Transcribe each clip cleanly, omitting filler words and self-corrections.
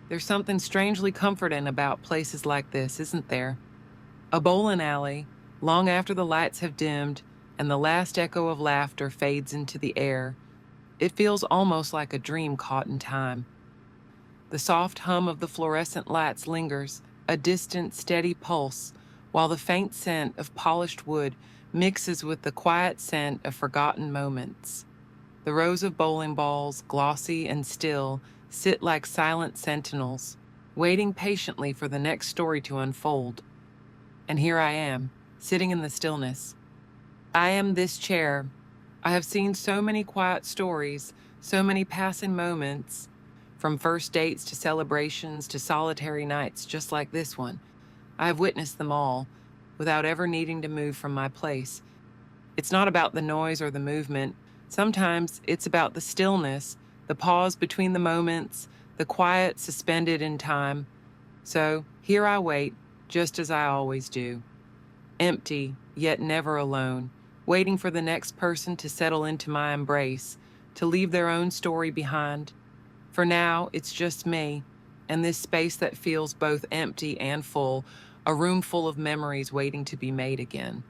There's something strangely comforting about places like this, isn't there? A bowling alley, long after the lights have dimmed and the last echo of laughter fades into the air. It feels almost like a dream caught in time. The soft hum of the fluorescent lights lingers, a distant, steady pulse, while the faint scent of polished wood mixes with the quiet scent of forgotten moments. The rows of bowling balls, glossy and still, sit like silent sentinels, waiting patiently for the next story to unfold. And here I am, sitting in the stillness. I am this chair. I have seen so many quiet stories, so many passing moments, from first dates to celebrations to solitary nights just like this one. I have witnessed them all, without ever needing to move from my place. It's not about the noise or the movement. Sometimes it's about the stillness, the pause between the moments, the quiet suspended in time. So here I wait, just as I always do. Empty, yet never alone, waiting for the next person to settle into my embrace, to leave their own story behind. For now, it's just me, and this space that feels both empty and full, a room full of memories waiting to be made again.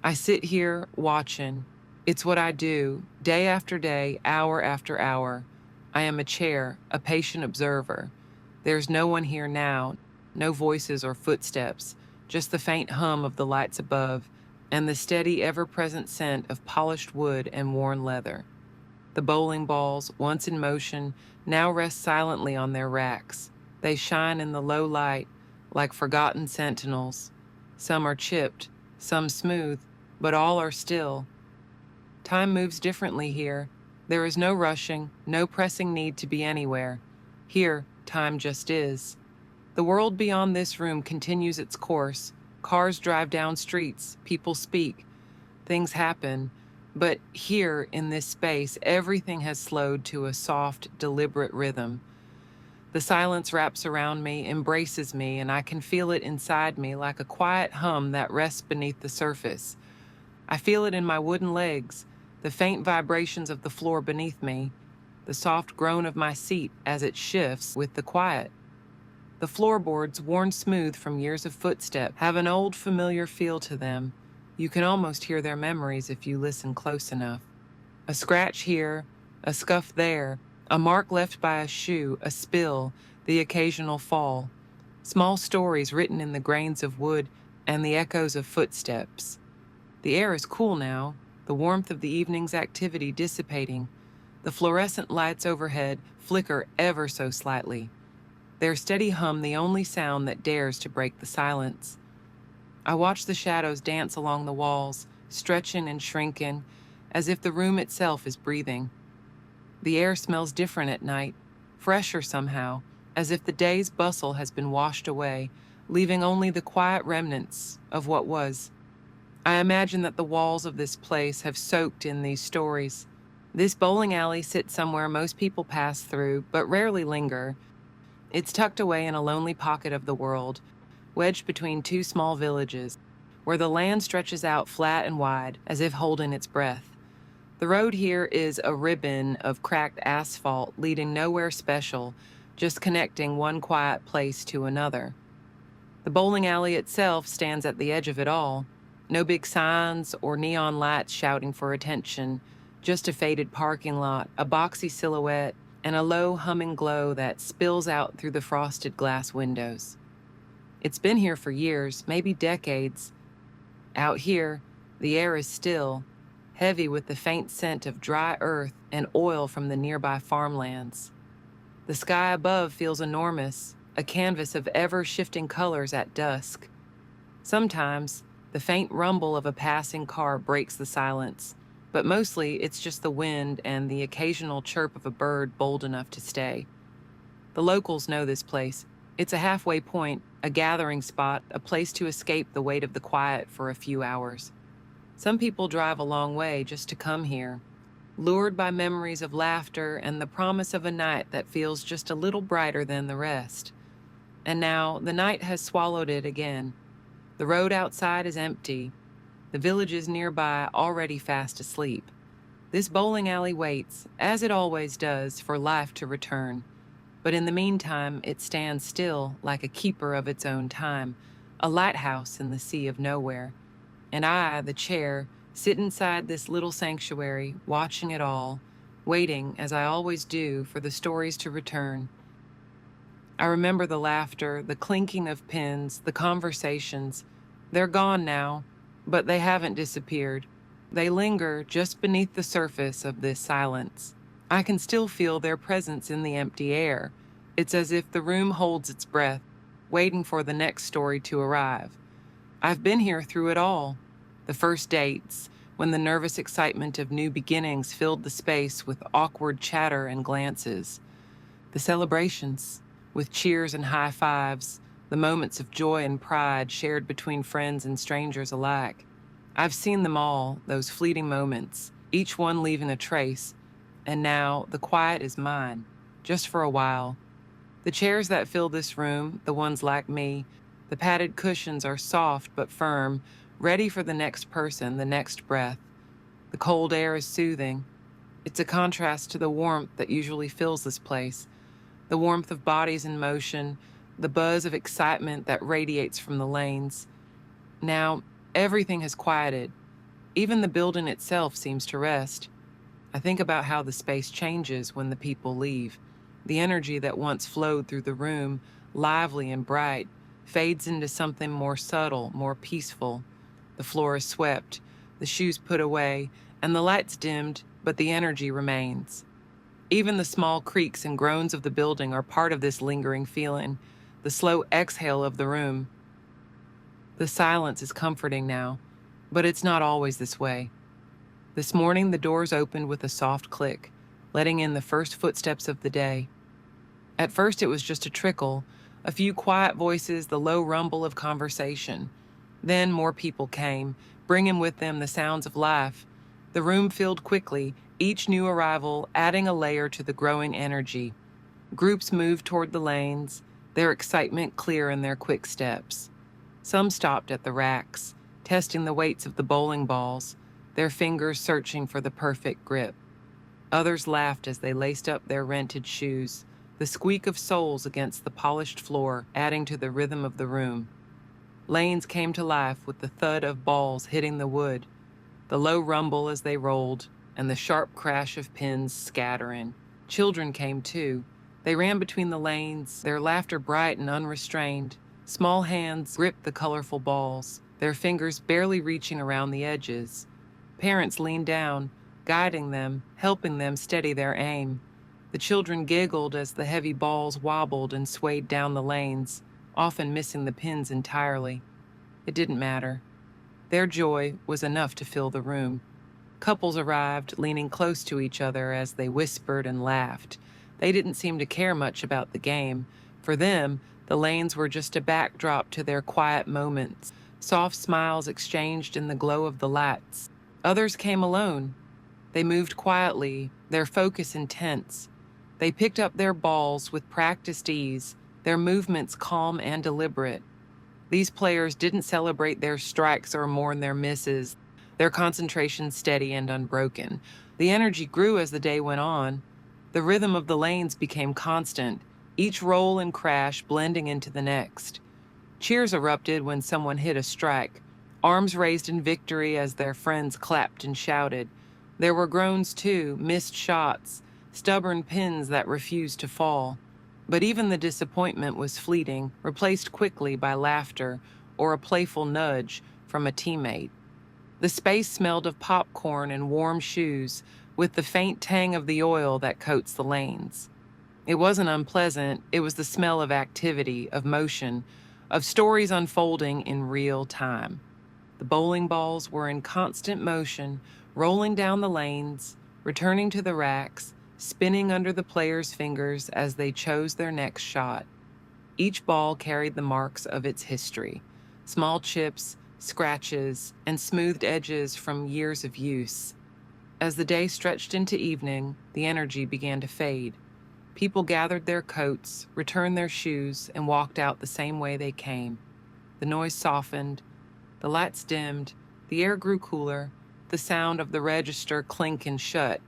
I sit here watching. It's what I do, day after day, hour after hour. I am a chair, a patient observer. There's no one here now, no voices or footsteps, just the faint hum of the lights above, and the steady, ever-present scent of polished wood and worn leather. The bowling balls, once in motion, now rest silently on their racks. They shine in the low light, like forgotten sentinels. Some are chipped, some smooth, but all are still. Time moves differently here. There is no rushing, no pressing need to be anywhere. Here, time just is. The world beyond this room continues its course. Cars drive down streets, people speak, things happen. But here, in this space, everything has slowed to a soft, deliberate rhythm. The silence wraps around me, embraces me, and I can feel it inside me like a quiet hum that rests beneath the surface. I feel it in my wooden legs, the faint vibrations of the floor beneath me, the soft groan of my seat as it shifts with the quiet. The floorboards, worn smooth from years of footsteps, have an old familiar feel to them. You can almost hear their memories if you listen close enough. A scratch here, a scuff there, a mark left by a shoe, a spill, the occasional fall. Small stories written in the grains of wood and the echoes of footsteps. The air is cool now, the warmth of the evening's activity dissipating. The fluorescent lights overhead flicker ever so slightly. Their steady hum the only sound that dares to break the silence. I watch the shadows dance along the walls, stretching and shrinking, as if the room itself is breathing. The air smells different at night, fresher somehow, as if the day's bustle has been washed away, leaving only the quiet remnants of what was. I imagine that the walls of this place have soaked in these stories. This bowling alley sits somewhere most people pass through, but rarely linger. It's tucked away in a lonely pocket of the world, wedged between two small villages, where the land stretches out flat and wide, as if holding its breath. The road here is a ribbon of cracked asphalt leading nowhere special, just connecting one quiet place to another. The bowling alley itself stands at the edge of it all. No big signs or neon lights shouting for attention, just a faded parking lot, a boxy silhouette, and a low humming glow that spills out through the frosted glass windows. It's been here for years, maybe decades. Out here, the air is still, heavy with the faint scent of dry earth and oil from the nearby farmlands. The sky above feels enormous, a canvas of ever-shifting colors at dusk. Sometimes, the faint rumble of a passing car breaks the silence, but mostly it's just the wind and the occasional chirp of a bird bold enough to stay. The locals know this place. It's a halfway point, a gathering spot, a place to escape the weight of the quiet for a few hours. Some people drive a long way just to come here, lured by memories of laughter and the promise of a night that feels just a little brighter than the rest. And now the night has swallowed it again. The road outside is empty. The villages nearby already fast asleep. This bowling alley waits, as it always does, for life to return. but in the meantime, it stands still like a keeper of its own time, a lighthouse in the sea of nowhere. And I, the chair, sit inside this little sanctuary, watching it all, waiting, as I always do, for the stories to return. I remember the laughter, the clinking of pens, the conversations. They're gone now, but they haven't disappeared. They linger just beneath the surface of this silence. I can still feel their presence in the empty air. It's as if the room holds its breath, waiting for the next story to arrive. I've been here through it all. The first dates, when the nervous excitement of new beginnings filled the space with awkward chatter and glances. The celebrations, with cheers and high fives, the moments of joy and pride shared between friends and strangers alike. I've seen them all, those fleeting moments, each one leaving a trace, and now the quiet is mine, just for a while. The chairs that fill this room, the ones like me, the padded cushions are soft but firm, ready for the next person, the next breath. The cold air is soothing. It's a contrast to the warmth that usually fills this place, the warmth of bodies in motion, the buzz of excitement that radiates from the lanes. Now, everything has quieted. Even the building itself seems to rest. I think about how the space changes when the people leave. The energy that once flowed through the room, lively and bright, fades into something more subtle, more peaceful. The floor is swept, the shoes put away, and the lights dimmed, but the energy remains. Even the small creaks and groans of the building are part of this lingering feeling, the slow exhale of the room. The silence is comforting now, but it's not always this way. This morning, the doors opened with a soft click, letting in the first footsteps of the day. At first, it was just a trickle, a few quiet voices, the low rumble of conversation. Then more people came, bringing with them the sounds of life. The room filled quickly, each new arrival adding a layer to the growing energy. Groups moved toward the lanes, their excitement clear in their quick steps. Some stopped at the racks, testing the weights of the bowling balls, their fingers searching for the perfect grip. Others laughed as they laced up their rented shoes, the squeak of soles against the polished floor adding to the rhythm of the room. Lanes came to life with the thud of balls hitting the wood, the low rumble as they rolled, and the sharp crash of pins scattering. Children came too. They ran between the lanes, their laughter bright and unrestrained. Small hands gripped the colorful balls, their fingers barely reaching around the edges. Parents leaned down, guiding them, helping them steady their aim. The children giggled as the heavy balls wobbled and swayed down the lanes, often missing the pins entirely. It didn't matter. Their joy was enough to fill the room. Couples arrived, leaning close to each other as they whispered and laughed. They didn't seem to care much about the game. For them, the lanes were just a backdrop to their quiet moments, soft smiles exchanged in the glow of the lights. Others came alone. They moved quietly, their focus intense. They picked up their balls with practiced ease, their movements calm and deliberate. These players didn't celebrate their strikes or mourn their misses, their concentration steady and unbroken. The energy grew as the day went on. The rhythm of the lanes became constant, each roll and crash blending into the next. Cheers erupted when someone hit a strike, arms raised in victory as their friends clapped and shouted. There were groans too, missed shots, stubborn pins that refused to fall. But even the disappointment was fleeting, replaced quickly by laughter or a playful nudge from a teammate. The space smelled of popcorn and warm shoes, with the faint tang of the oil that coats the lanes. It wasn't unpleasant, it was the smell of activity, of motion, of stories unfolding in real time. The bowling balls were in constant motion, rolling down the lanes, returning to the racks, spinning under the players' fingers as they chose their next shot. Each ball carried the marks of its history, small chips, scratches, and smoothed edges from years of use. As the day stretched into evening, the energy began to fade. People gathered their coats, returned their shoes, and walked out the same way they came. The noise softened, the lights dimmed, the air grew cooler, the sound of the register clink and shut,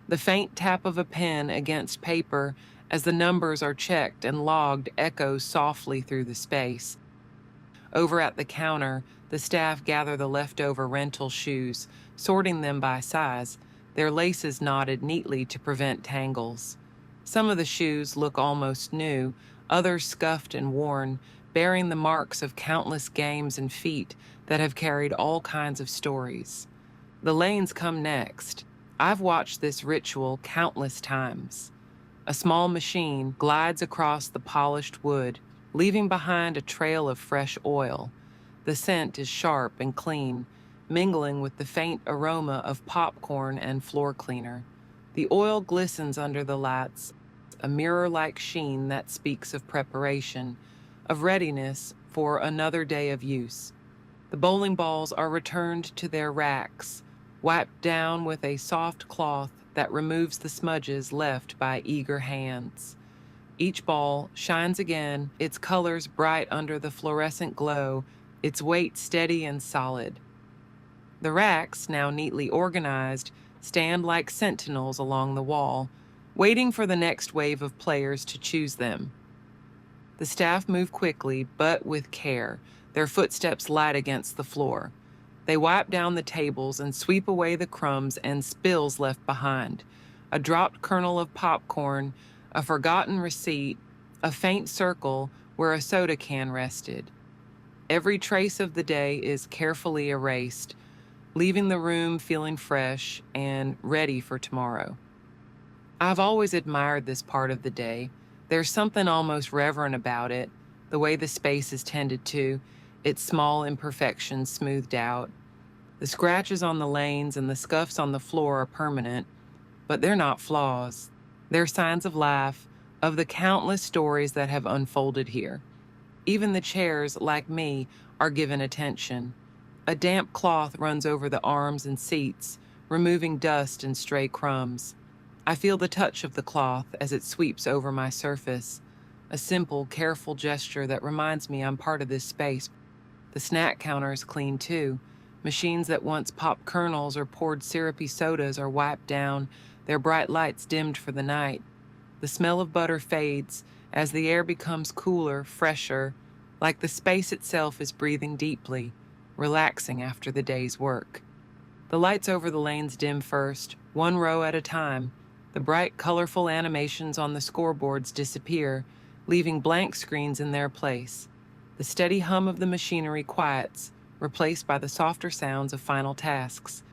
the faint tap of a pen against paper As the numbers are checked and logged, echoes softly through the space. Over at the counter, the staff gather the leftover rental shoes, sorting them by size, their laces knotted neatly to prevent tangles. Some of the shoes look almost new, others scuffed and worn, bearing the marks of countless games and feet that have carried all kinds of stories. The lanes come next. I've watched this ritual countless times. A small machine glides across the polished wood, leaving behind a trail of fresh oil. The scent is sharp and clean, mingling with the faint aroma of popcorn and floor cleaner. The oil glistens under the lights, a mirror-like sheen that speaks of preparation, of readiness for another day of use. The bowling balls are returned to their racks, wiped down with a soft cloth that removes the smudges left by eager hands. Each ball shines again, its colors bright under the fluorescent glow, its weight steady and solid. The racks, now neatly organized, stand like sentinels along the wall, waiting for the next wave of players to choose them. The staff move quickly, but with care, their footsteps light against the floor. They wipe down the tables and sweep away the crumbs and spills left behind. A dropped kernel of popcorn, a forgotten receipt, a faint circle where a soda can rested. Every trace of the day is carefully erased, leaving the room feeling fresh and ready for tomorrow. I've always admired this part of the day. There's something almost reverent about it, the way the space is tended to, its small imperfections smoothed out. The scratches on the lanes and the scuffs on the floor are permanent, but they're not flaws. They're signs of life, of the countless stories that have unfolded here. Even the chairs, like me, are given attention. A damp cloth runs over the arms and seats, removing dust and stray crumbs. I feel the touch of the cloth as it sweeps over my surface, a simple, careful gesture that reminds me I'm part of this space. The snack counter is clean too. Machines that once popped kernels or poured syrupy sodas are wiped down, their bright lights dimmed for the night. The smell of butter fades as the air becomes cooler, fresher, like the space itself is breathing deeply, relaxing after the day's work. The lights over the lanes dim first, one row at a time. The bright, colorful animations on the scoreboards disappear, leaving blank screens in their place. The steady hum of the machinery quiets, replaced by the softer sounds of final tasks.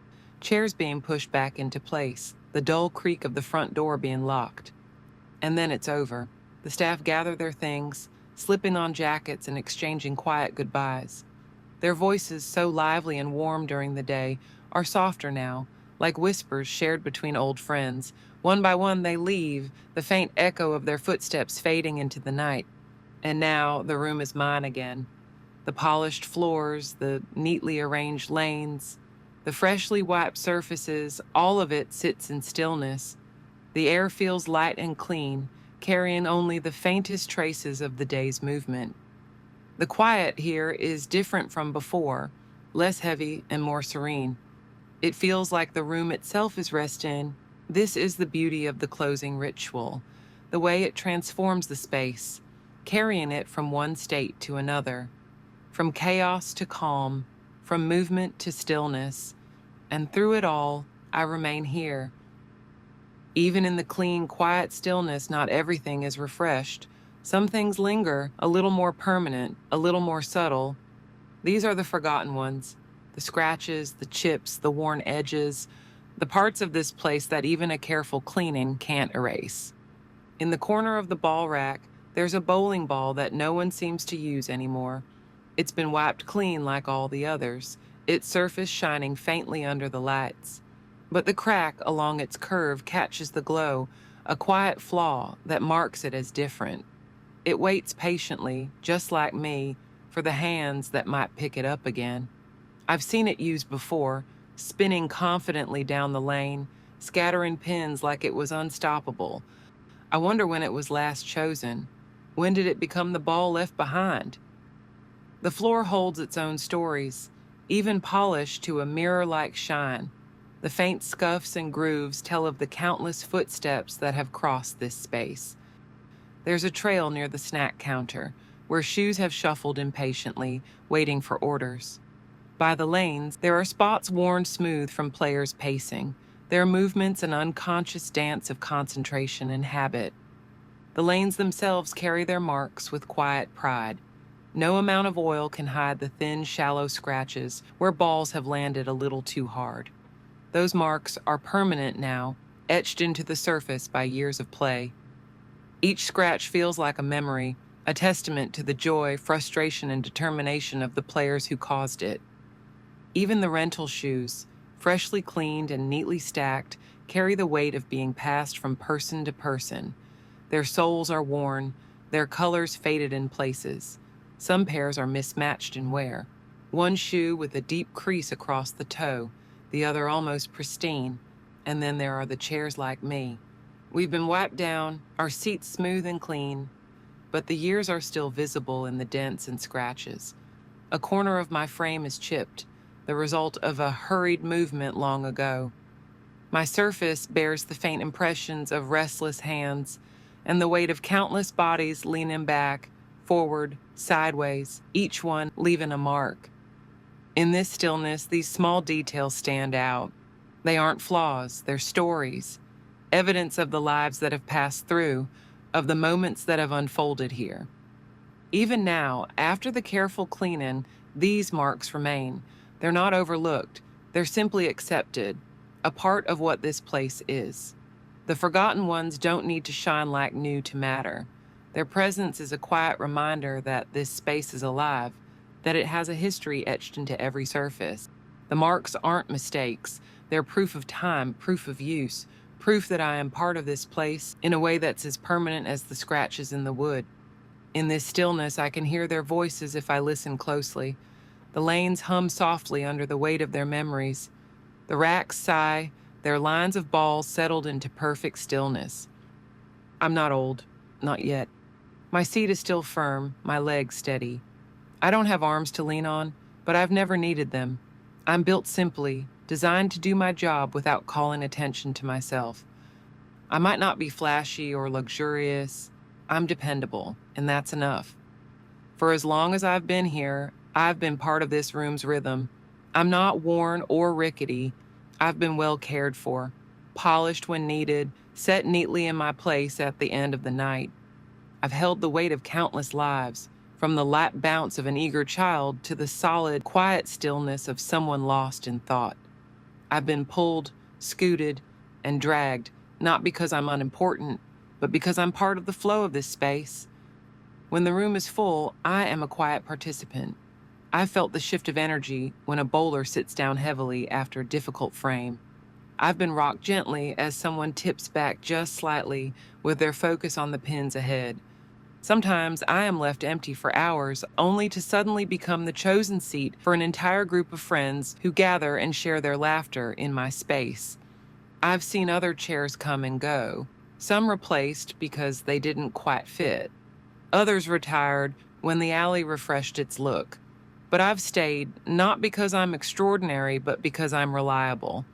Chairs being pushed back into place, the dull creak of the front door being locked. And then it's over. The staff gather their things, slipping on jackets and exchanging quiet goodbyes. Their voices, so lively and warm during the day, are softer now, like whispers shared between old friends. One by one they leave, the faint echo of their footsteps fading into the night. And now the room is mine again. The polished floors, the neatly arranged lanes, the freshly wiped surfaces, all of it sits in stillness. The air feels light and clean, carrying only the faintest traces of the day's movement. The quiet here is different from before, less heavy and more serene. It feels like the room itself is resting. This is the beauty of the closing ritual, the way it transforms the space, carrying it from one state to another, from chaos to calm, from movement to stillness, and through it all, I remain here. Even in the clean, quiet stillness, not everything is refreshed. Some things linger, a little more permanent, a little more subtle. These are the forgotten ones, the scratches, the chips, the worn edges, the parts of this place that even a careful cleaning can't erase. In the corner of the ball rack, there's a bowling ball that no one seems to use anymore. It's been wiped clean like all the others, its surface shining faintly under the lights. But the crack along its curve catches the glow, a quiet flaw that marks it as different. It waits patiently, just like me, for the hands that might pick it up again. I've seen it used before, spinning confidently down the lane, scattering pins like it was unstoppable. I wonder when it was last chosen. When did it become the ball left behind? The floor holds its own stories, even polished to a mirror-like shine. The faint scuffs and grooves tell of the countless footsteps that have crossed this space. There's a trail near the snack counter, where shoes have shuffled impatiently, waiting for orders. By the lanes, there are spots worn smooth from players pacing, their movements an unconscious dance of concentration and habit. The lanes themselves carry their marks with quiet pride. No amount of oil can hide the thin, shallow scratches where balls have landed a little too hard. Those marks are permanent now, etched into the surface by years of play. Each scratch feels like a memory, a testament to the joy, frustration, and determination of the players who caused it. Even the rental shoes, freshly cleaned and neatly stacked, carry the weight of being passed from person to person. Their soles are worn, their colors faded in places. Some pairs are mismatched in wear. One shoe with a deep crease across the toe, the other almost pristine. And then there are the chairs like me. We've been wiped down, our seats smooth and clean, but the years are still visible in the dents and scratches. A corner of my frame is chipped, the result of a hurried movement long ago. My surface bears the faint impressions of restless hands and the weight of countless bodies leaning back, forward, sideways, each one leaving a mark. In this stillness, these small details stand out. They aren't flaws, they're stories, evidence of the lives that have passed through, of the moments that have unfolded here. Even now, after the careful cleaning, these marks remain. They're not overlooked, they're simply accepted, a part of what this place is. The forgotten ones don't need to shine like new to matter. Their presence is a quiet reminder that this space is alive, that it has a history etched into every surface. The marks aren't mistakes, they're proof of time, proof of use, proof that I am part of this place in a way that's as permanent as the scratches in the wood. In this stillness, I can hear their voices if I listen closely. The lanes hum softly under the weight of their memories. The racks sigh, their lines of balls settled into perfect stillness. I'm not old, not yet. My seat is still firm, my legs steady. I don't have arms to lean on, but I've never needed them. I'm built simply, designed to do my job without calling attention to myself. I might not be flashy or luxurious. I'm dependable, and that's enough. For as long as I've been here, I've been part of this room's rhythm. I'm not worn or rickety. I've been well cared for, polished when needed, set neatly in my place at the end of the night. I've held the weight of countless lives, from the light bounce of an eager child to the solid, quiet stillness of someone lost in thought. I've been pulled, scooted, and dragged, not because I'm unimportant, but because I'm part of the flow of this space. When the room is full, I am a quiet participant. I've felt the shift of energy when a bowler sits down heavily after a difficult frame. I've been rocked gently as someone tips back just slightly with their focus on the pins ahead. Sometimes I am left empty for hours, only to suddenly become the chosen seat for an entire group of friends who gather and share their laughter in my space. I've seen other chairs come and go, some replaced because they didn't quite fit, others retired when the alley refreshed its look. But I've stayed, not because I'm extraordinary, but because I'm reliable.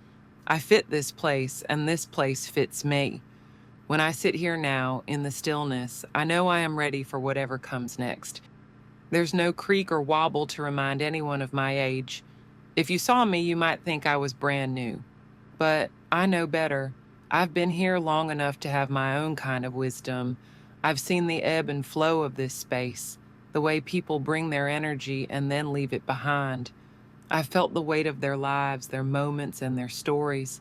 I fit this place, and this place fits me. When I sit here now, in the stillness, I know I am ready for whatever comes next. There's no creak or wobble to remind anyone of my age. If you saw me, you might think I was brand new. But I know better. I've been here long enough to have my own kind of wisdom. I've seen the ebb and flow of this space, the way people bring their energy and then leave it behind. I've felt the weight of their lives, their moments, and their stories.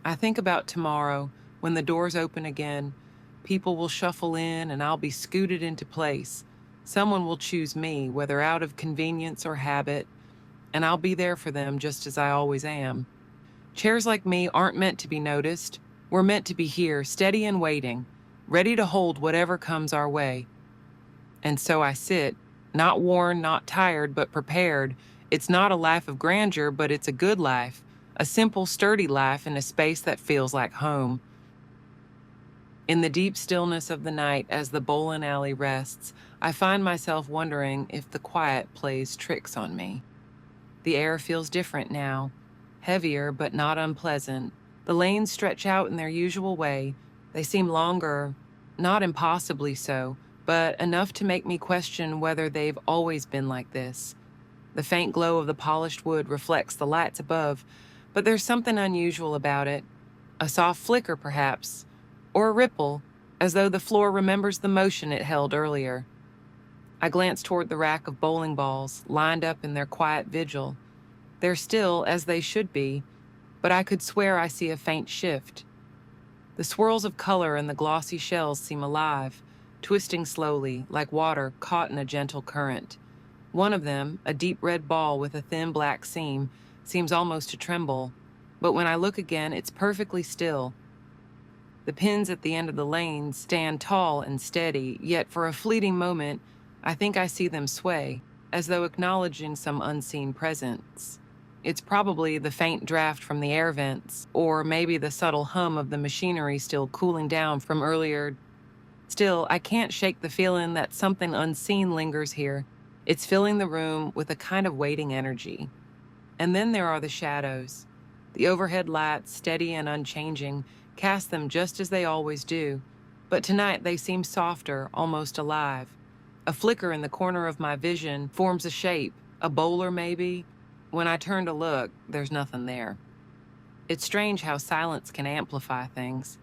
I think about tomorrow, when the doors open again, people will shuffle in and I'll be scooted into place. Someone will choose me, whether out of convenience or habit, and I'll be there for them just as I always am. Chairs like me aren't meant to be noticed. We're meant to be here, steady and waiting, ready to hold whatever comes our way. And so I sit, not worn, not tired, but prepared. It's not a life of grandeur, but it's a good life, a simple, sturdy life in a space that feels like home. In the deep stillness of the night, as the bowling alley rests, I find myself wondering if the quiet plays tricks on me. The air feels different now, heavier but not unpleasant. The lanes stretch out in their usual way. They seem longer, Not impossibly so, but enough to make me question whether they've always been like this. The faint glow of the polished wood reflects the lights above, but there's something unusual about it. A soft flicker, perhaps, or a ripple, as though the floor remembers the motion it held earlier. I glance toward the rack of bowling balls, lined up in their quiet vigil. They're still as they should be, but I could swear I see a faint shift. The swirls of color in the glossy shells seem alive, twisting slowly, like water caught in a gentle current. One of them, a deep red ball with a thin black seam, seems almost to tremble, but when I look again, it's perfectly still. The pins at the end of the lanes stand tall and steady, yet for a fleeting moment, I think I see them sway, as though acknowledging some unseen presence. It's probably the faint draft from the air vents, or maybe the subtle hum of the machinery still cooling down from earlier. Still, I can't shake the feeling that something unseen lingers here. It's filling the room with a kind of waiting energy. And then there are the shadows. The overhead lights, steady and unchanging, cast them just as they always do, but tonight they seem softer, almost alive. A flicker in the corner of my vision forms a shape, a bowler maybe. When I turn to look, there's nothing there. It's strange how silence can amplify things.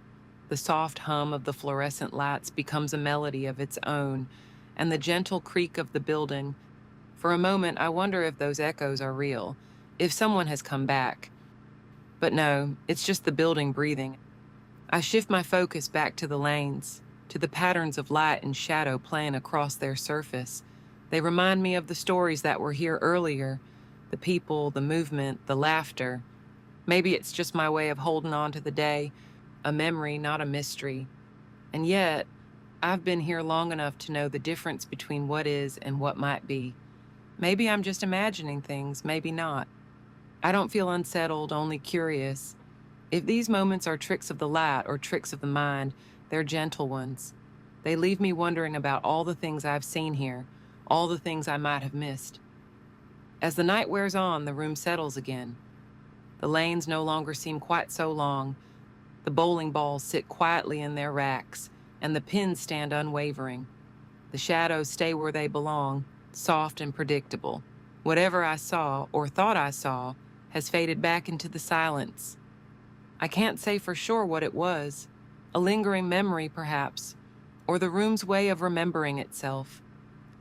The soft hum of the fluorescent lights becomes a melody of its own, and the gentle creak of the building. For a moment, I wonder if those echoes are real, if someone has come back. But no, it's just the building breathing. I shift my focus back to the lanes, to the patterns of light and shadow playing across their surface. They remind me of the stories that were here earlier, the people, the movement, the laughter. Maybe it's just my way of holding on to the day, a memory, not a mystery. And yet, I've been here long enough to know the difference between what is and what might be. Maybe I'm just imagining things, maybe not. I don't feel unsettled, only curious. If these moments are tricks of the light or tricks of the mind, they're gentle ones. They leave me wondering about all the things I've seen here, all the things I might have missed. As the night wears on, the room settles again. The lanes no longer seem quite so long. The bowling balls sit quietly in their racks, and the pins stand unwavering. The shadows stay where they belong, soft and predictable. Whatever I saw, or thought I saw, has faded back into the silence. I can't say for sure what it was, a lingering memory perhaps, or the room's way of remembering itself.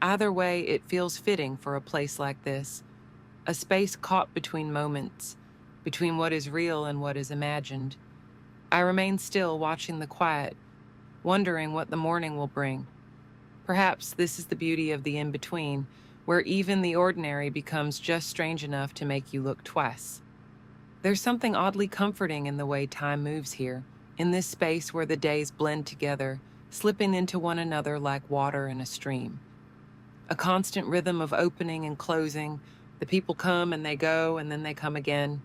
Either way, it feels fitting for a place like this, a space caught between moments, between what is real and what is imagined. I remain still, watching the quiet, wondering what the morning will bring. Perhaps this is the beauty of the in-between, where even the ordinary becomes just strange enough to make you look twice. There's something oddly comforting in the way time moves here, in this space where the days blend together, slipping into one another like water in a stream. A constant rhythm of opening and closing. The people come and they go, and then they come again.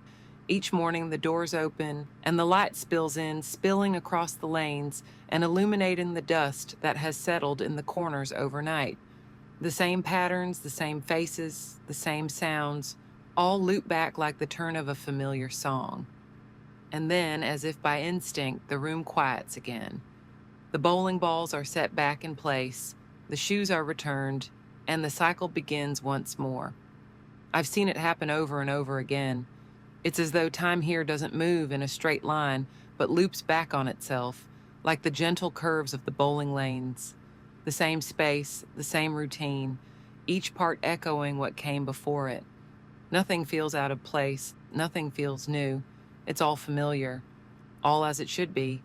Each morning the doors open, and the light spills in, spilling across the lanes and illuminating the dust that has settled in the corners overnight. The same patterns, the same faces, the same sounds, all loop back like the turn of a familiar song. And then, as if by instinct, the room quiets again. The bowling balls are set back in place, the shoes are returned, and the cycle begins once more. I've seen it happen over and over again. It's as though time here doesn't move in a straight line, but loops back on itself, like the gentle curves of the bowling lanes. The same space, the same routine, each part echoing what came before it. Nothing feels out of place, nothing feels new. It's all familiar, all as it should be.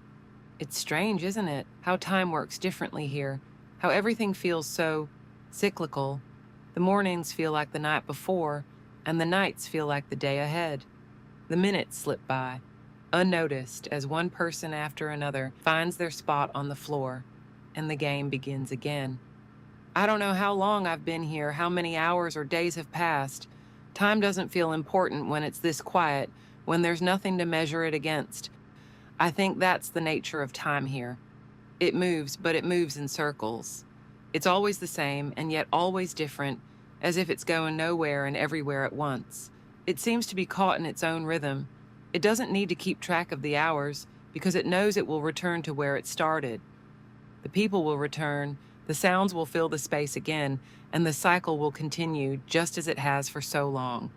It's strange, isn't it, how time works differently here, how everything feels so cyclical. The mornings feel like the night before, and the nights feel like the day ahead. The minutes slip by, unnoticed, as one person after another finds their spot on the floor, and the game begins again. I don't know how long I've been here, how many hours or days have passed. Time doesn't feel important when it's this quiet, when there's nothing to measure it against. I think that's the nature of time here. It moves, but it moves in circles. It's always the same, and yet always different, as if it's going nowhere and everywhere at once. It seems to be caught in its own rhythm. It doesn't need to keep track of the hours, because it knows it will return to where it started. The people will return, the sounds will fill the space again, and the cycle will continue just as it has for so long.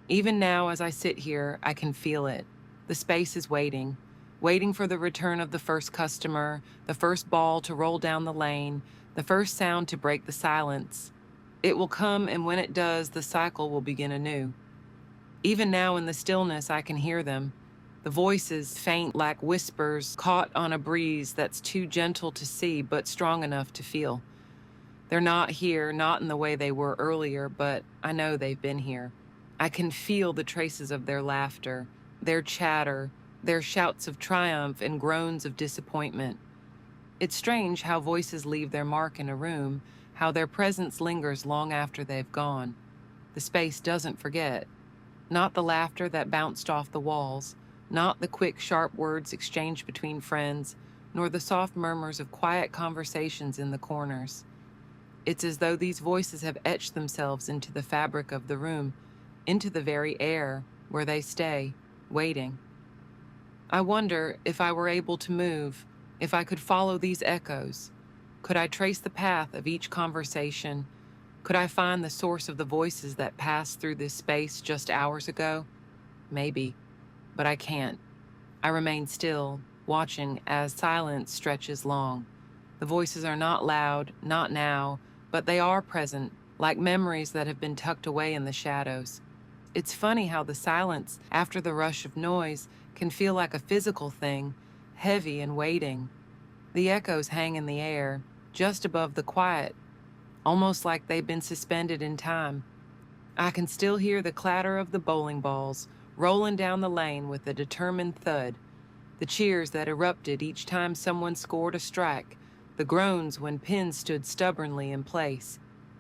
Even now, as I sit here, I can feel it. The space is waiting, waiting for the return of the first customer, the first ball to roll down the lane, the first sound to break the silence. It will come, and when it does, the cycle will begin anew. Even now in the stillness, I can hear them. The voices faint like whispers caught on a breeze that's too gentle to see but strong enough to feel. They're not here, not in the way they were earlier, but I know they've been here. I can feel the traces of their laughter, their chatter, their shouts of triumph and groans of disappointment. It's strange how voices leave their mark in a room, how their presence lingers long after they've gone. The space doesn't forget. Not the laughter that bounced off the walls, not the quick, sharp words exchanged between friends, nor the soft murmurs of quiet conversations in the corners. It's as though these voices have etched themselves into the fabric of the room, into the very air where they stay, waiting. I wonder if I were able to move, if I could follow these echoes. Could I trace the path of each conversation? Could I find the source of the voices that passed through this space just hours ago? Maybe, but I can't. I remain still, watching as silence stretches long. The voices are not loud, not now, but they are present, like memories that have been tucked away in the shadows. It's funny how the silence, after the rush of noise, can feel like a physical thing, heavy and waiting. The echoes hang in the air, just above the quiet, almost like they've been suspended in time. I can still hear the clatter of the bowling balls rolling down the lane with a determined thud, the cheers that erupted each time someone scored a strike, the groans when pins stood stubbornly in place.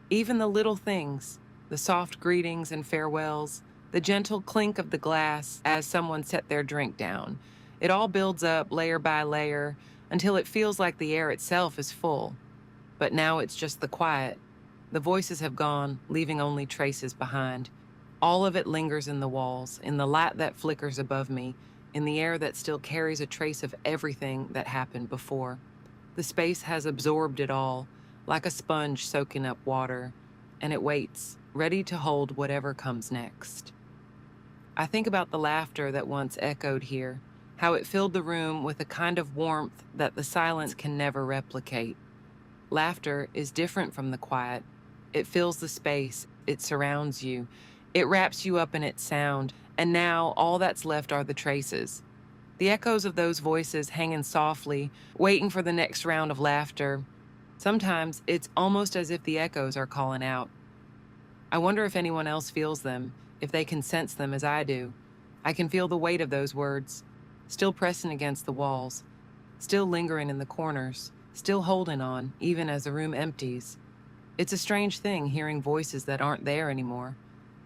Even the little things, the soft greetings and farewells, the gentle clink of the glass as someone set their drink down. It all builds up layer by layer until it feels like the air itself is full. But now it's just the quiet. The voices have gone, leaving only traces behind. All of it lingers in the walls, in the light that flickers above me, in the air that still carries a trace of everything that happened before. The space has absorbed it all, like a sponge soaking up water, and it waits, ready to hold whatever comes next. I think about the laughter that once echoed here, how it filled the room with a kind of warmth that the silence can never replicate. Laughter is different from the quiet. It fills the space, it surrounds you, it wraps you up in its sound, and now all that's left are the traces. The echoes of those voices hanging softly, waiting for the next round of laughter. Sometimes it's almost as if the echoes are calling out. I wonder if anyone else feels them, if they can sense them as I do. I can feel the weight of those words, still pressing against the walls, still lingering in the corners, still holding on, even as the room empties. It's a strange thing hearing voices that aren't there anymore.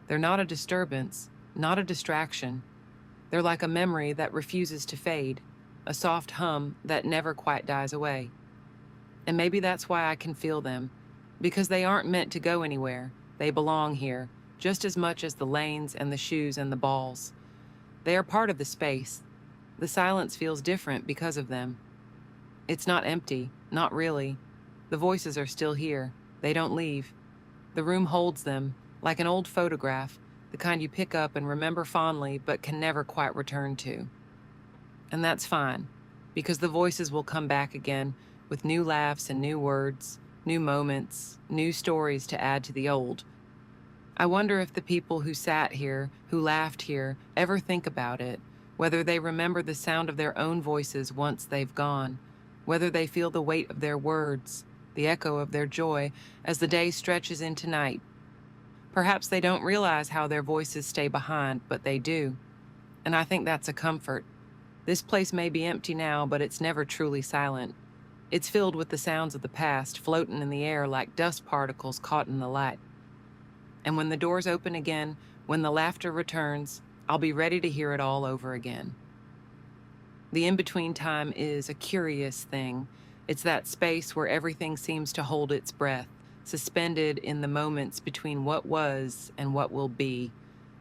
They're not a disturbance, not a distraction. They're like a memory that refuses to fade, a soft hum that never quite dies away. And maybe that's why I can feel them, because they aren't meant to go anywhere. They belong here, just as much as the lanes and the shoes and the balls. They are part of the space. The silence feels different because of them. It's not empty, not really. The voices are still here. They don't leave. The room holds them, like an old photograph, the kind you pick up and remember fondly but can never quite return to. And that's fine, because the voices will come back again with new laughs and new words, new moments, new stories to add to the old. I wonder if the people who sat here, who laughed here, ever think about it, whether they remember the sound of their own voices once they've gone, whether they feel the weight of their words, the echo of their joy as the day stretches into night. Perhaps they don't realize how their voices stay behind, but they do. And I think that's a comfort. This place may be empty now, but it's never truly silent. It's filled with the sounds of the past, floating in the air like dust particles caught in the light. And when the doors open again, when the laughter returns, I'll be ready to hear it all over again. The in-between time is a curious thing. It's that space where everything seems to hold its breath, suspended in the moments between what was and what will be.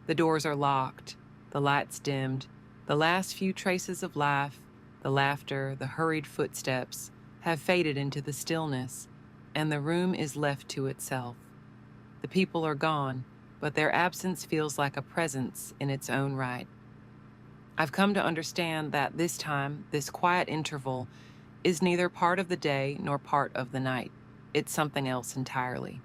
The doors are locked, the lights dimmed, the last few traces of life, the laughter, the hurried footsteps, have faded into the stillness, and the room is left to itself. The people are gone, but their absence feels like a presence in its own right. I've come to understand that this time, this quiet interval, is neither part of the day nor part of the night. It's something else entirely.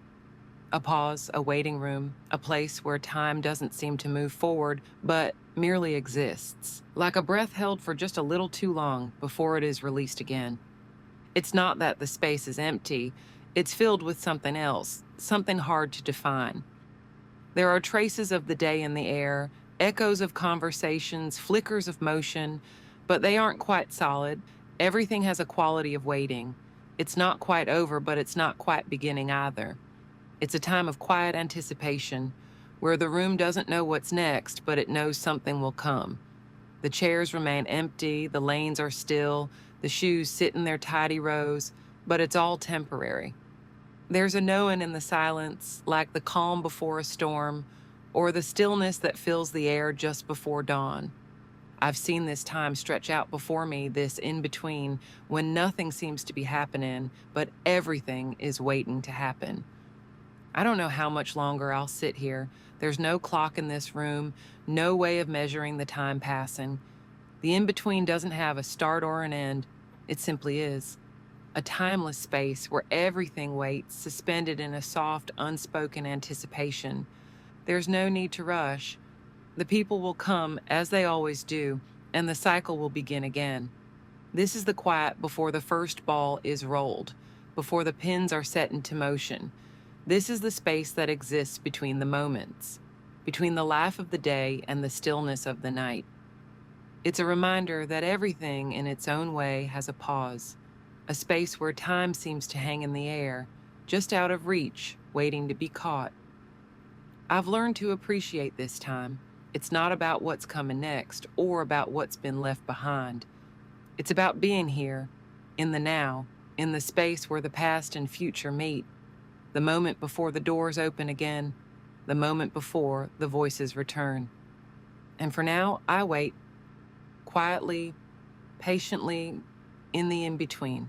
A pause, a waiting room, a place where time doesn't seem to move forward, but merely exists, like a breath held for just a little too long before it is released again. It's not that the space is empty, it's filled with something else, something hard to define. There are traces of the day in the air, echoes of conversations, flickers of motion, but they aren't quite solid. Everything has a quality of waiting. It's not quite over, but it's not quite beginning either. It's a time of quiet anticipation, where the room doesn't know what's next, but it knows something will come. The chairs remain empty, the lanes are still, the shoes sit in their tidy rows, but it's all temporary. There's a knowing in the silence, like the calm before a storm, or the stillness that fills the air just before dawn. I've seen this time stretch out before me, this in-between, when nothing seems to be happening, but everything is waiting to happen. I don't know how much longer I'll sit here. There's no clock in this room, no way of measuring the time passing. The in-between doesn't have a start or an end. It simply is. A timeless space where everything waits, suspended in a soft, unspoken anticipation. There's no need to rush. The people will come, as they always do, and the cycle will begin again. This is the quiet before the first ball is rolled, before the pins are set into motion. This is the space that exists between the moments, between the laugh of the day and the stillness of the night. It's a reminder that everything in its own way has a pause, a space where time seems to hang in the air, just out of reach, waiting to be caught. I've learned to appreciate this time. It's not about what's coming next or about what's been left behind. It's about being here, in the now, in the space where the past and future meet, the moment before the doors open again, the moment before the voices return. And for now, I wait, quietly, patiently, in the in-between.